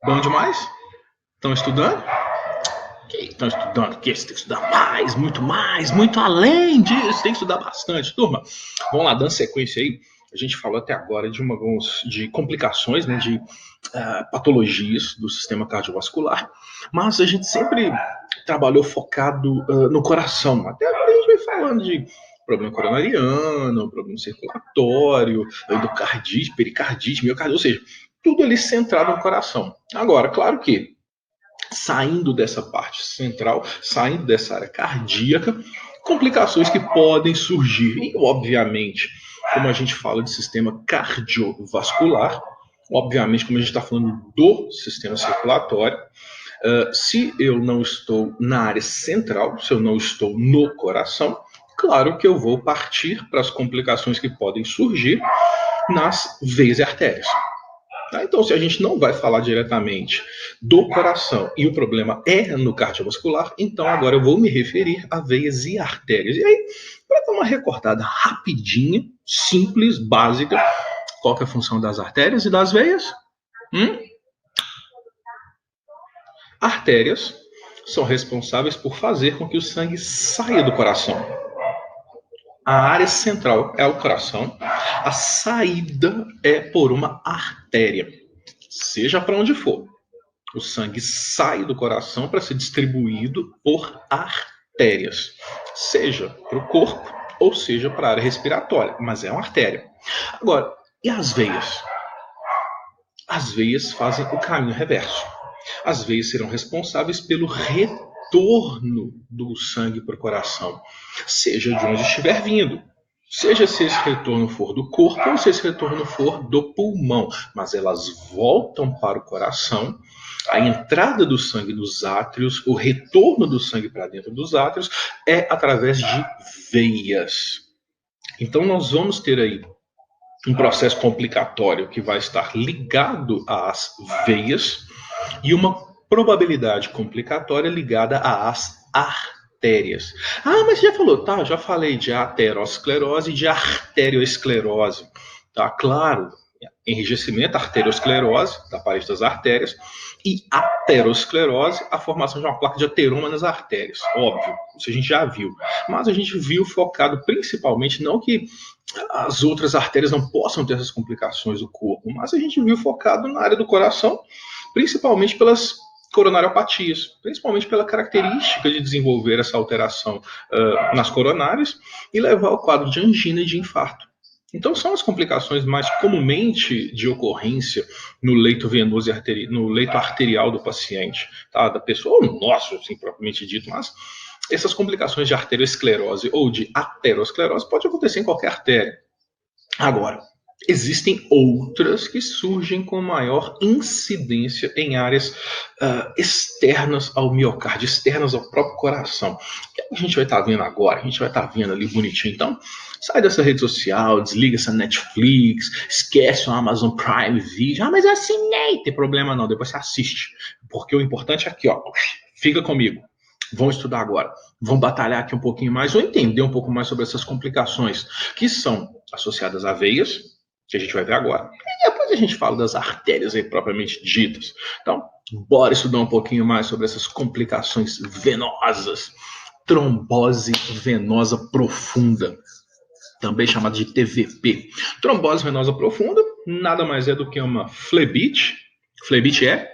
Bom demais? Estão estudando? Ok, estão estudando o quê? Você tem que estudar mais, muito além disso. Tem que estudar bastante. Turma, vamos lá, dando sequência aí. A gente falou até agora de complicações, né, de patologias do sistema cardiovascular, mas a gente sempre trabalhou focado no coração. Até agora a gente vai falando de problema coronariano, problema circulatório, endocardite, pericardite, miocardite, ou seja, tudo ali centrado no coração. Agora, claro que saindo dessa parte central, saindo dessa área cardíaca, complicações que podem surgir. E, obviamente, como a gente fala de sistema cardiovascular, obviamente, como a gente está falando do sistema circulatório, se eu não estou na área central, se eu não estou no coração, claro que eu vou partir para as complicações que podem surgir nas veias e artérias. Então, se a gente não vai falar diretamente do coração e o problema é no cardiovascular, então agora eu vou me referir a veias e artérias. E aí, para dar uma recordada rapidinha, simples, básica, qual que é a função das artérias e das veias? Artérias são responsáveis por fazer com que o sangue saia do coração. A área central é o coração, a saída é por uma artéria, seja para onde for. O sangue sai do coração para ser distribuído por artérias, seja para o corpo ou seja para a área respiratória, mas é uma artéria. Agora, e as veias? As veias fazem o caminho reverso. As veias serão responsáveis pelo retorno do sangue para o coração, seja de onde estiver vindo. Seja se esse retorno for do corpo ou se esse retorno for do pulmão, mas elas voltam para o coração. A entrada do sangue nos átrios, o retorno do sangue para dentro dos átrios é através de veias. Então nós vamos ter aí um processo complicatório que vai estar ligado às veias e uma probabilidade complicatória ligada às artérias. Ah, mas você já falou, tá? Já falei de aterosclerose e de arteriosclerose. Tá, claro. Enrijecimento, arteriosclerose, da parede das artérias, e aterosclerose, a formação de uma placa de ateroma nas artérias. Óbvio, isso a gente já viu. Mas a gente viu focado principalmente, não que as outras artérias não possam ter essas complicações do corpo, mas a gente viu focado na área do coração, principalmente pelas coronariopatias, principalmente pela característica de desenvolver essa alteração nas coronárias e levar ao quadro de angina e de infarto. Então, são as complicações mais comumente de ocorrência no leito venoso e no leito arterial do paciente, tá? Da pessoa, ou nosso, assim, propriamente dito, mas essas complicações de arteriosclerose ou de aterosclerose pode acontecer em qualquer artéria. Agora, existem outras que surgem com maior incidência em áreas externas ao miocárdio, externas ao próprio coração. O que a gente vai estar vendo agora? A gente vai estar vendo ali bonitinho. Então, sai dessa rede social, desliga essa Netflix, esquece o Amazon Prime Video. Ah, mas eu assinei. Não tem problema não, depois você assiste. Porque o importante é aqui, ó. Fica comigo. Vão estudar agora. Vão batalhar aqui um pouquinho mais ou entender um pouco mais sobre essas complicações que são associadas a veias, que a gente vai ver agora. E depois a gente fala das artérias aí propriamente ditas. Então, bora estudar um pouquinho mais sobre essas complicações venosas. Trombose venosa profunda, também chamada de TVP. Trombose venosa profunda nada mais é do que uma flebite. Flebite é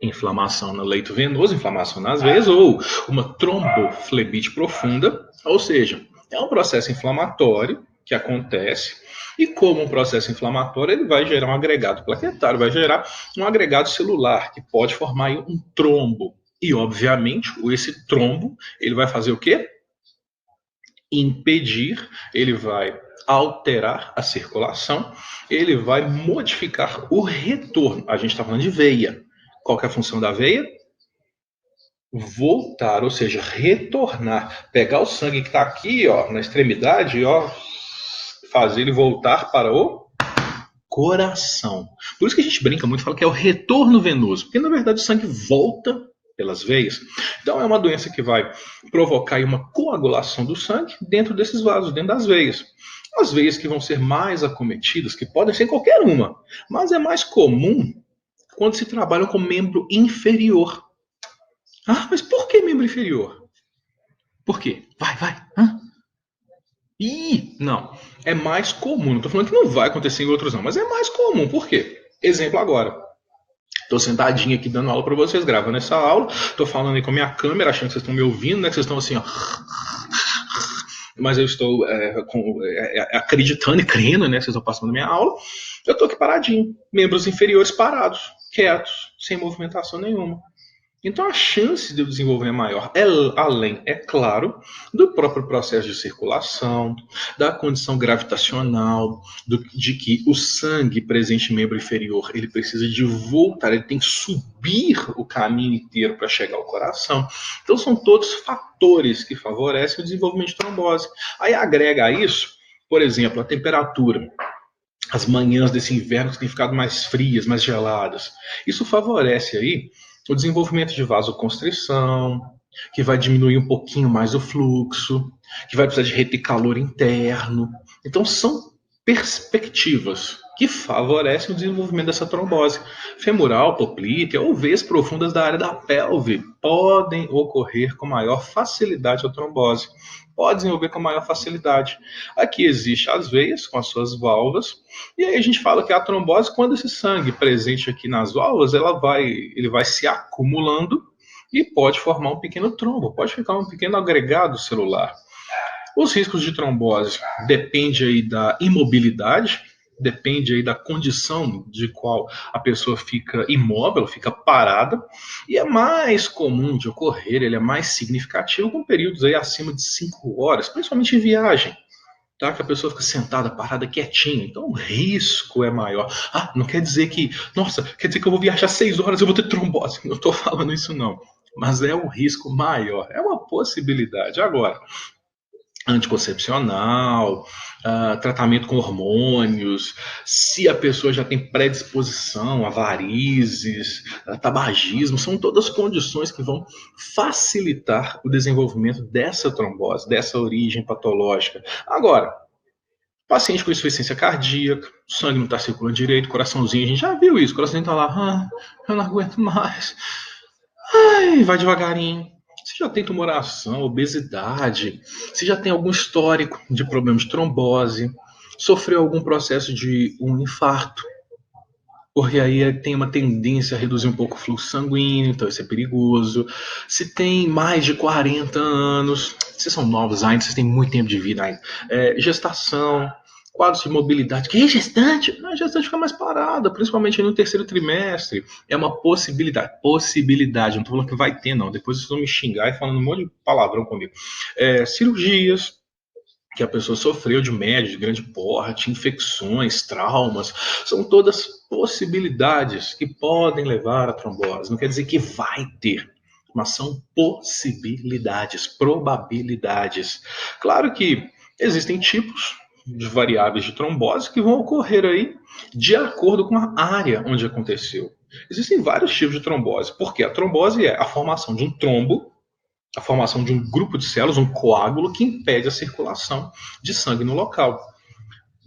inflamação no leito venoso, inflamação nas veias, ou uma tromboflebite profunda, ou seja, é um processo inflamatório que acontece, e como um processo inflamatório, ele vai gerar um agregado plaquetário, vai gerar um agregado celular, que pode formar um trombo. E, obviamente, esse trombo, ele vai fazer o quê? Impedir, ele vai alterar a circulação, ele vai modificar o retorno. A gente está falando de veia. Qual que é a função da veia? Voltar, ou seja, retornar, pegar o sangue que está aqui, ó, na extremidade, ó, fazer ele voltar para o coração. Por isso que a gente brinca muito, fala que é o retorno venoso, porque na verdade o sangue volta pelas veias. Então é uma doença que vai provocar uma coagulação do sangue dentro desses vasos, dentro das veias. As veias que vão ser mais acometidas, que podem ser qualquer uma, mas é mais comum quando se trabalha com membro inferior. Ah, mas por que membro inferior? Por quê? Vai. Hã? Ih, não. É mais comum. Não estou falando que não vai acontecer em outros, não, mas é mais comum. Por quê? Exemplo agora. Estou sentadinho aqui dando aula para vocês, gravando essa aula. Estou falando aí com a minha câmera, achando que vocês estão me ouvindo, né? Que vocês estão assim, ó. Mas eu estou acreditando e crendo, né? Vocês estão passando a minha aula. Eu estou aqui paradinho. Membros inferiores parados, quietos, sem movimentação nenhuma. Então a chance de eu desenvolver é maior, além, é claro, do próprio processo de circulação, da condição gravitacional, de que o sangue presente em membro inferior ele precisa de voltar, ele tem que subir o caminho inteiro para chegar ao coração. Então são todos fatores que favorecem o desenvolvimento de trombose. Aí agrega a isso, por exemplo, a temperatura. As manhãs desse inverno que têm ficado mais frias, mais geladas. Isso favorece aí o desenvolvimento de vasoconstrição, que vai diminuir um pouquinho mais o fluxo, que vai precisar de reter calor interno. Então são perspectivas que favorecem o desenvolvimento dessa trombose femoral, poplítea ou veias profundas da área da pelve podem ocorrer com maior facilidade a trombose. Pode desenvolver com maior facilidade. Aqui existe as veias com as suas válvulas, e aí a gente fala que a trombose, quando esse sangue presente aqui nas válvulas, ele vai se acumulando e pode formar um pequeno trombo, pode ficar um pequeno agregado celular. Os riscos de trombose depende aí da imobilidade, depende aí da condição de qual a pessoa fica imóvel, fica parada, e é mais comum de ocorrer, ele é mais significativo com períodos aí acima de 5 horas, principalmente em viagem. Tá? Que a pessoa fica sentada, parada, quietinha. Então o risco é maior. Ah, não quer dizer que, nossa, quer dizer que eu vou viajar 6 horas e eu vou ter trombose. Não estou falando isso, não. Mas é um risco maior. É uma possibilidade. Agora, anticoncepcional, tratamento com hormônios, se a pessoa já tem predisposição a varizes, a tabagismo, são todas condições que vão facilitar o desenvolvimento dessa trombose, dessa origem patológica. Agora, paciente com insuficiência cardíaca, o sangue não está circulando direito, coraçãozinho, a gente já viu isso, o coraçãozinho está lá, eu não aguento mais, ai, vai devagarinho. Se já tem tumoração, obesidade, se já tem algum histórico de problema de trombose, sofreu algum processo de um infarto, porque aí tem uma tendência a reduzir um pouco o fluxo sanguíneo, então isso é perigoso. Se tem mais de 40 anos, vocês são novos ainda, vocês têm muito tempo de vida ainda. Gestação, quadros de mobilidade. Quem é gestante? A gestante fica mais parada, principalmente no terceiro trimestre. É uma possibilidade. Possibilidade, não estou falando que vai ter, não. Depois vocês vão me xingar e falando um monte de palavrão comigo. Cirurgias que a pessoa sofreu de médio, de grande porte, infecções, traumas, são todas possibilidades que podem levar à trombose. Não quer dizer que vai ter, mas são possibilidades, probabilidades. Claro que existem tipos de variáveis de trombose que vão ocorrer aí de acordo com a área onde aconteceu. Existem vários tipos de trombose, porque a trombose é a formação de um trombo, a formação de um grupo de células, um coágulo que impede a circulação de sangue no local.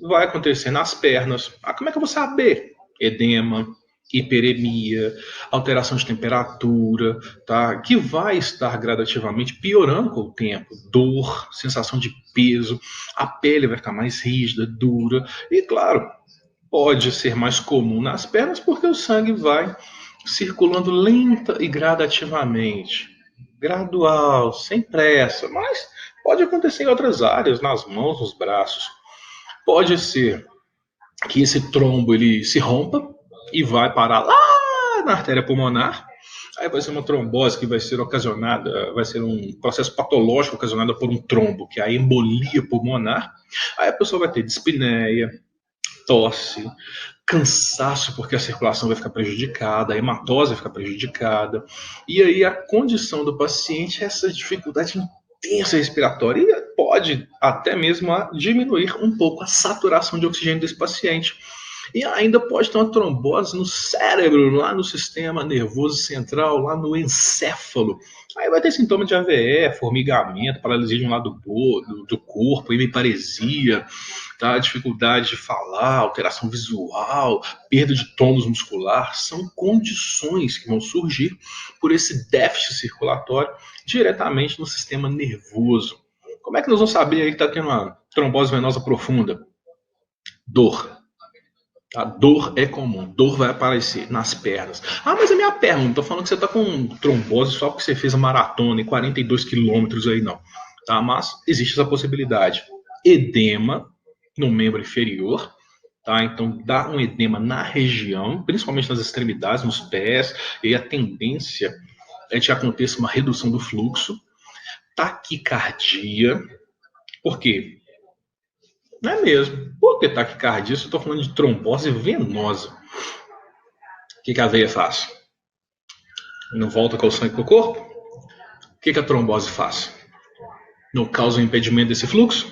Vai acontecer nas pernas. Como é que eu vou saber? Edema, hiperemia, alteração de temperatura, tá? Que vai estar gradativamente piorando com o tempo. Dor, sensação de peso, a pele vai ficar mais rígida, dura. E, claro, pode ser mais comum nas pernas porque o sangue vai circulando lenta e gradativamente. Gradual, sem pressa, mas pode acontecer em outras áreas, nas mãos, nos braços. Pode ser que esse trombo ele se rompa e vai parar lá na artéria pulmonar. Aí vai ser uma trombose que vai ser ocasionada, vai ser um processo patológico ocasionado por um trombo, que é a embolia pulmonar. Aí a pessoa vai ter dispneia, tosse, cansaço porque a circulação vai ficar prejudicada, a hematose vai ficar prejudicada, e aí a condição do paciente é essa dificuldade intensa respiratória e pode até mesmo diminuir um pouco a saturação de oxigênio desse paciente. E ainda pode ter uma trombose no cérebro, lá no sistema nervoso central, lá no encéfalo. Aí vai ter sintoma de AVE, formigamento, paralisia de um lado do corpo, hemiparesia, tá? Dificuldade de falar, alteração visual, perda de tônus muscular. São condições que vão surgir por esse déficit circulatório diretamente no sistema nervoso. Como é que nós vamos saber aí que está tendo uma trombose venosa profunda? Dor. A dor é comum, dor vai aparecer nas pernas. Ah, mas é minha perna, não tô falando que você tá com trombose só porque você fez a maratona em 42 quilômetros aí, não. Tá? Mas existe essa possibilidade. Edema no membro inferior, tá? Então dá um edema na região, principalmente nas extremidades, nos pés, e a tendência é que aconteça uma redução do fluxo. Taquicardia, por quê? Não é mesmo. Por que taquicardia? Se eu estou falando de trombose venosa. O que a veia faz? Não volta com o sangue para o corpo? O que a trombose faz? Não causa um impedimento desse fluxo?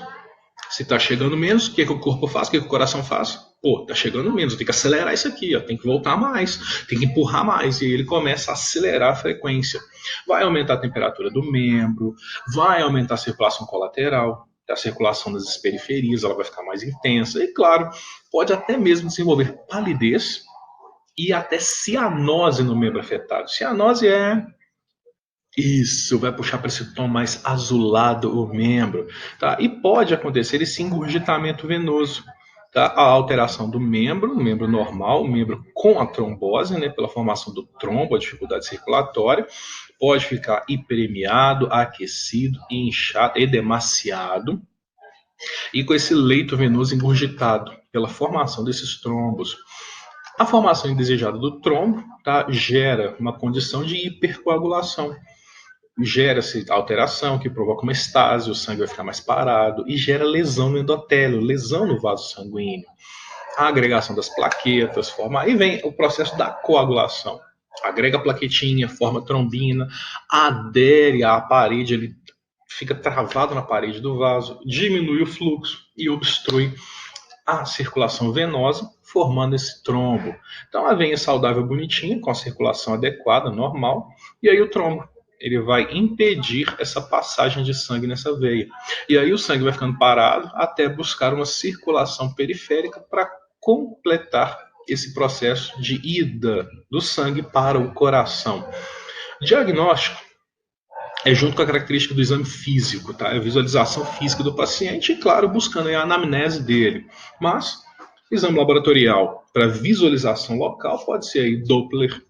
Se está chegando menos, o que o corpo faz? O que o coração faz? Pô, está chegando menos, tem que acelerar isso aqui, ó, tem que voltar mais, tem que empurrar mais. E aí ele começa a acelerar a frequência. Vai aumentar a temperatura do membro, vai aumentar a circulação colateral, a circulação das periferias, ela vai ficar mais intensa. E claro, pode até mesmo desenvolver palidez e até cianose no membro afetado. Cianose é isso, vai puxar para esse tom mais azulado o membro, tá? E pode acontecer esse engurgitamento venoso, tá? A alteração do membro, o membro normal, o membro com a trombose, né? Pela formação do trombo, a dificuldade circulatória, pode ficar hiperemiado, aquecido, inchado, edemaciado, e com esse leito venoso engurgitado pela formação desses trombos. A formação indesejada do trombo, tá? Gera uma condição de hipercoagulação. Gera-se alteração que provoca uma estase, o sangue vai ficar mais parado e gera lesão no endotélio, lesão no vaso sanguíneo. A agregação das plaquetas, aí vem o processo da coagulação. Agrega a plaquetinha, forma trombina, adere à parede, ele fica travado na parede do vaso, diminui o fluxo e obstrui a circulação venosa, formando esse trombo. Então a veia saudável bonitinha, com a circulação adequada, normal, e aí o trombo ele vai impedir essa passagem de sangue nessa veia. E aí o sangue vai ficando parado até buscar uma circulação periférica para completar esse processo de ida do sangue para o coração. Diagnóstico é junto com a característica do exame físico, tá? É a visualização física do paciente e, claro, buscando a anamnese dele. Mas, exame laboratorial para visualização local pode ser aí Doppler,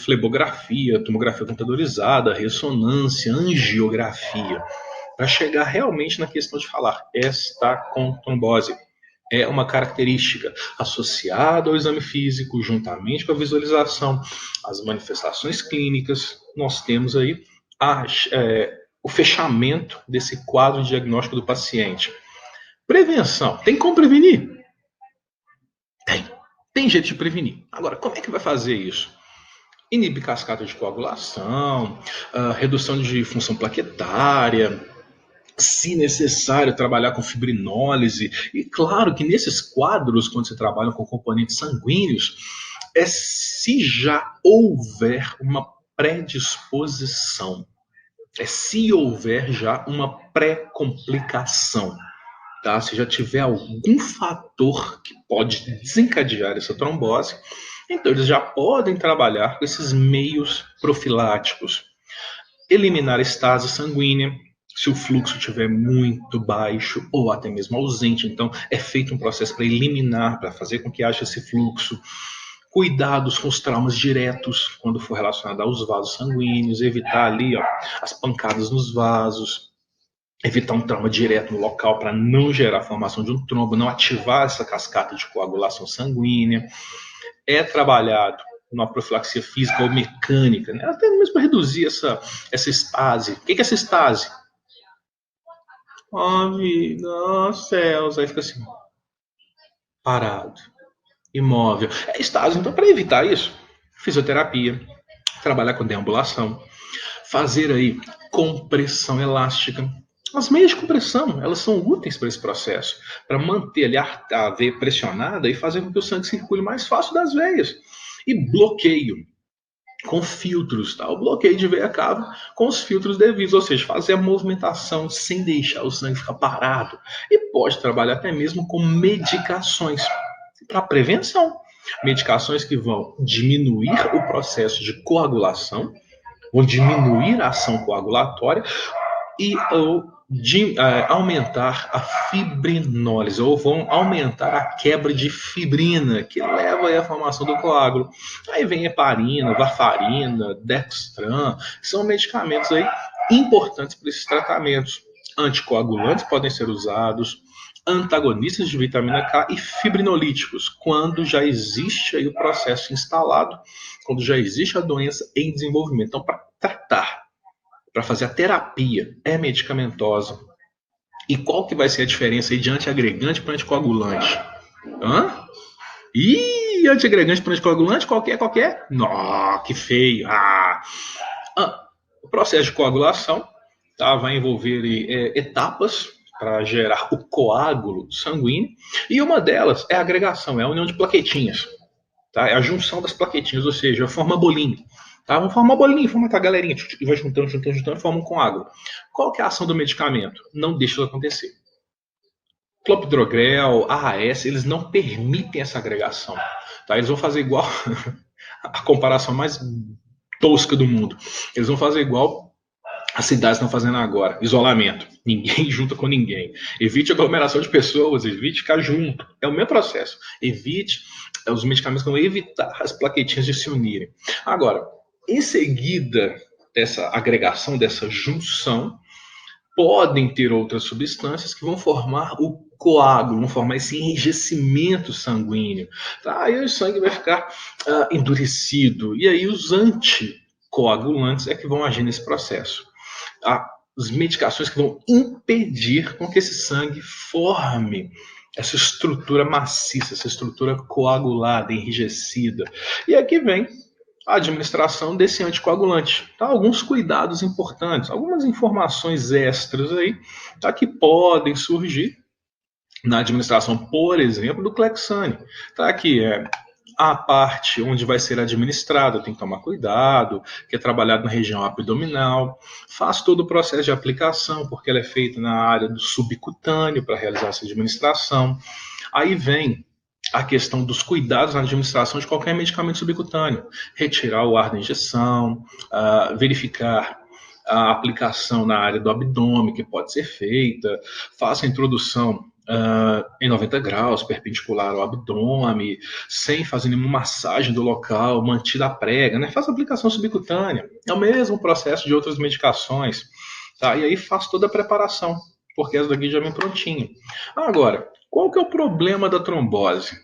flebografia, tomografia computadorizada, ressonância, angiografia, para chegar realmente na questão de falar, está com trombose. É uma característica associada ao exame físico, juntamente com a visualização, as manifestações clínicas, nós temos aí o fechamento desse quadro diagnóstico do paciente. Prevenção. Tem como prevenir? Tem jeito de prevenir. Agora, como é que vai fazer isso? Inibir cascata de coagulação, redução de função plaquetária, se necessário, trabalhar com fibrinólise. E claro que nesses quadros, quando você trabalha com componentes sanguíneos, se já houver uma predisposição, se houver já uma pré-complicação. Tá? Se já tiver algum fator que pode desencadear essa trombose, então eles já podem trabalhar com esses meios profiláticos. Eliminar a estase sanguínea, se o fluxo estiver muito baixo ou até mesmo ausente, então é feito um processo para eliminar, para fazer com que haja esse fluxo. Cuidados com os traumas diretos, quando for relacionado aos vasos sanguíneos, evitar ali as pancadas nos vasos, evitar um trauma direto no local para não gerar a formação de um trombo, não ativar essa cascata de coagulação sanguínea. É trabalhado numa profilaxia física ou mecânica, né? Até mesmo para reduzir essa estase. O que é essa estase? Nossa, céus, aí fica assim, parado, imóvel. É estase, então para evitar isso, fisioterapia, trabalhar com deambulação, fazer aí compressão elástica, As meias de compressão, elas são úteis para esse processo, para manter ali a veia pressionada e fazer com que o sangue circule mais fácil das veias. E bloqueio com filtros, tá? O bloqueio de veia cava com os filtros devidos, ou seja, fazer a movimentação sem deixar o sangue ficar parado. E pode trabalhar até mesmo com medicações para prevenção. Medicações que vão diminuir o processo de coagulação, vão diminuir a ação coagulatória e ou aumentar a fibrinólise, ou vão aumentar a quebra de fibrina, que leva à formação do coágulo. Aí vem heparina, varfarina, dextran, que são medicamentos aí importantes para esses tratamentos. Anticoagulantes podem ser usados, antagonistas de vitamina K e fibrinolíticos, quando já existe aí o processo instalado, quando já existe a doença em desenvolvimento. Então, para tratar, para fazer a terapia, é medicamentosa. E qual que vai ser a diferença aí de antiagregante para anticoagulante? Antiagregante para anticoagulante, qualquer? Nó, que feio. O processo de coagulação vai envolver etapas para gerar o coágulo sanguíneo, e uma delas é a agregação, é a união de plaquetinhas. Tá? É a junção das plaquetinhas, ou seja, forma bolinha. Tá? Vamos formar uma bolinha, forma a galerinha, e vai juntando e forma um coágulo. Qual que é a ação do medicamento? Não deixa isso acontecer. Clopidogrel, AAS, eles não permitem essa agregação. Tá? Eles vão fazer igual a comparação mais tosca do mundo. Eles vão fazer igual as cidades estão fazendo agora, isolamento. Ninguém junta com ninguém. Evite aglomeração de pessoas, evite ficar junto. É o mesmo processo. Evite, os medicamentos vão evitar as plaquetinhas de se unirem. Agora, em seguida dessa agregação, dessa junção, podem ter outras substâncias que vão formar o coágulo, vão formar esse enrijecimento sanguíneo. Tá? Aí o sangue vai ficar endurecido. E aí os anticoagulantes é que vão agir nesse processo. As medicações que vão impedir com que esse sangue forme essa estrutura maciça, essa estrutura coagulada, enrijecida. E aqui vem a administração desse anticoagulante. Tá? Alguns cuidados importantes, algumas informações extras aí, tá? Que podem surgir na administração, por exemplo, do Clexane. Tá? Que é a parte onde vai ser administrado, tem que tomar cuidado, que é trabalhado na região abdominal, faz todo o processo de aplicação, porque ela é feita na área do subcutâneo para realizar essa administração. Aí vem a questão dos cuidados na administração de qualquer medicamento subcutâneo, retirar o ar da injeção, verificar a aplicação na área do abdômen, que pode ser feita, faça a introdução em 90 graus, perpendicular ao abdômen, sem fazer nenhuma massagem do local, mantida a prega, né? Faz a aplicação subcutânea. É o mesmo processo de outras medicações. Tá? E aí faz toda a preparação, porque essa daqui já vem prontinha. Agora, qual que é o problema da trombose?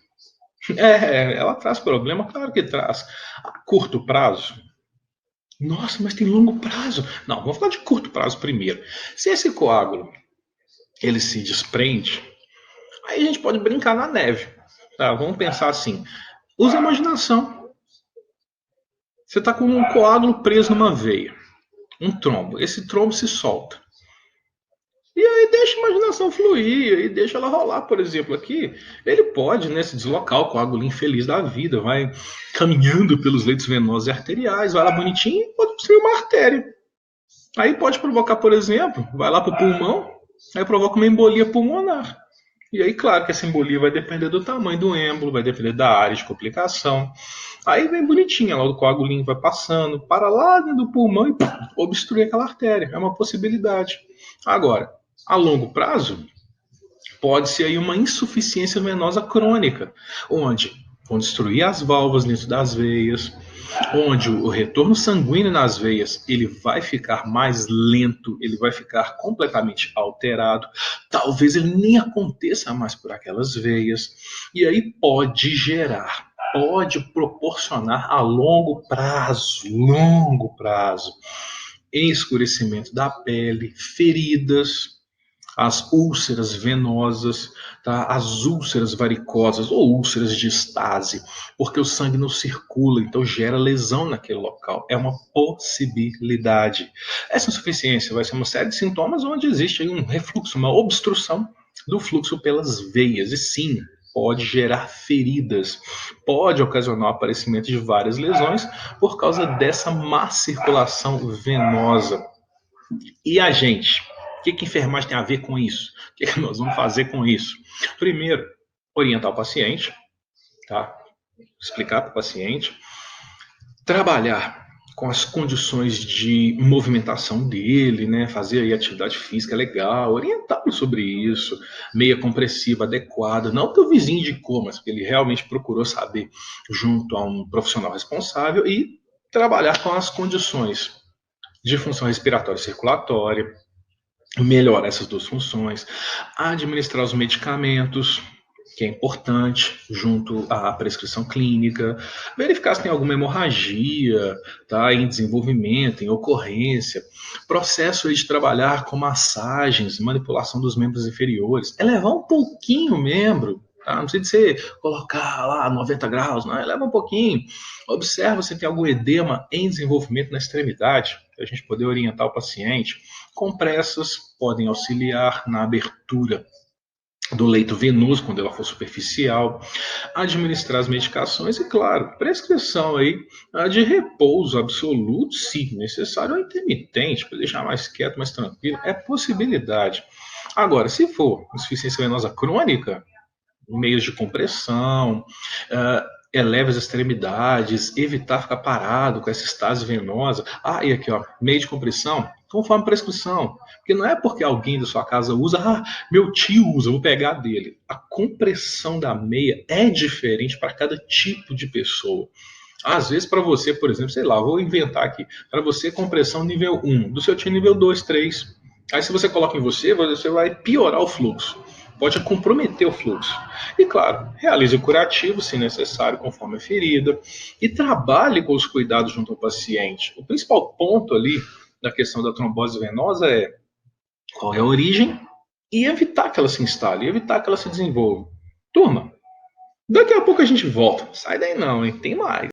Ela traz problema? Claro que traz. A curto prazo? Nossa, mas tem longo prazo. Não, vamos falar de curto prazo primeiro. Se esse coágulo ele se desprende, aí a gente pode brincar na neve. Tá? Vamos pensar assim. Usa a imaginação. Você está com um coágulo preso numa veia. Um trombo. Esse trombo se solta. E aí deixa a imaginação fluir, e deixa ela rolar, por exemplo, aqui. Ele pode, né, se deslocar, o coágulo infeliz da vida, vai caminhando pelos leitos venosos e arteriais, vai lá bonitinho e pode obstruir uma artéria. Aí pode provocar, por exemplo, vai lá para o pulmão, aí provoca uma embolia pulmonar. E aí, claro que essa embolia vai depender do tamanho do êmbolo, vai depender da área de complicação. Aí vem bonitinha, lá o coagulinho vai passando, para lá dentro do pulmão e obstruir aquela artéria. É uma possibilidade. Agora, a longo prazo, pode ser aí uma insuficiência venosa crônica, onde vão destruir as válvulas dentro das veias, onde o retorno sanguíneo nas veias ele vai ficar mais lento, ele vai ficar completamente alterado, talvez ele nem aconteça mais por aquelas veias, e aí pode proporcionar a longo prazo, escurecimento da pele, feridas, as úlceras venosas, tá? As úlceras varicosas ou úlceras de estase, porque o sangue não circula, então gera lesão naquele local. É uma possibilidade. Essa insuficiência vai ser uma série de sintomas onde existe aí um refluxo, uma obstrução do fluxo pelas veias. E sim, pode gerar feridas, pode ocasionar o aparecimento de várias lesões por causa dessa má circulação venosa. E a gente? O que enfermagem tem a ver com isso? O que nós vamos fazer com isso? Primeiro, orientar o paciente, tá? Explicar para o paciente, trabalhar com as condições de movimentação dele, né? Fazer aí atividade física legal, orientá-lo sobre isso, meia compressiva adequada, não que o vizinho indicou, mas que ele realmente procurou saber junto a um profissional responsável e trabalhar com as condições de função respiratória e circulatória, melhorar essas duas funções, administrar os medicamentos, que é importante, junto à prescrição clínica, verificar se tem alguma hemorragia, tá, em desenvolvimento, em ocorrência, processo aí de trabalhar com massagens, manipulação dos membros inferiores, elevar um pouquinho o membro, tá? Não precisa de você colocar lá 90 graus, não, eleva um pouquinho, observa se tem algum edema em desenvolvimento na extremidade, para a gente poder orientar o paciente. Compressas podem auxiliar na abertura do leito venoso, quando ela for superficial, administrar as medicações e, claro, prescrição aí de repouso absoluto, se necessário, ou intermitente, para deixar mais quieto, mais tranquilo, é possibilidade. Agora, se for insuficiência venosa crônica, meios de compressão, eleva as extremidades, evitar ficar parado com essa estase venosa. Ah, e aqui, ó, meio de compressão, conforme prescrição. Porque não é porque alguém da sua casa usa, meu tio usa, vou pegar dele. A compressão da meia é diferente para cada tipo de pessoa. Às vezes, para você, por exemplo, sei lá, vou inventar aqui. Para você, compressão nível 1, do seu tio nível 2, 3. Aí, se você coloca em você vai piorar o fluxo. Pode comprometer o fluxo. E, claro, realize o curativo, se necessário, conforme a ferida. E trabalhe com os cuidados junto ao paciente. O principal ponto ali da questão da trombose venosa é qual é a origem e evitar que ela se instale, evitar que ela se desenvolva. Turma, daqui a pouco a gente volta. Sai daí não, hein? Tem mais.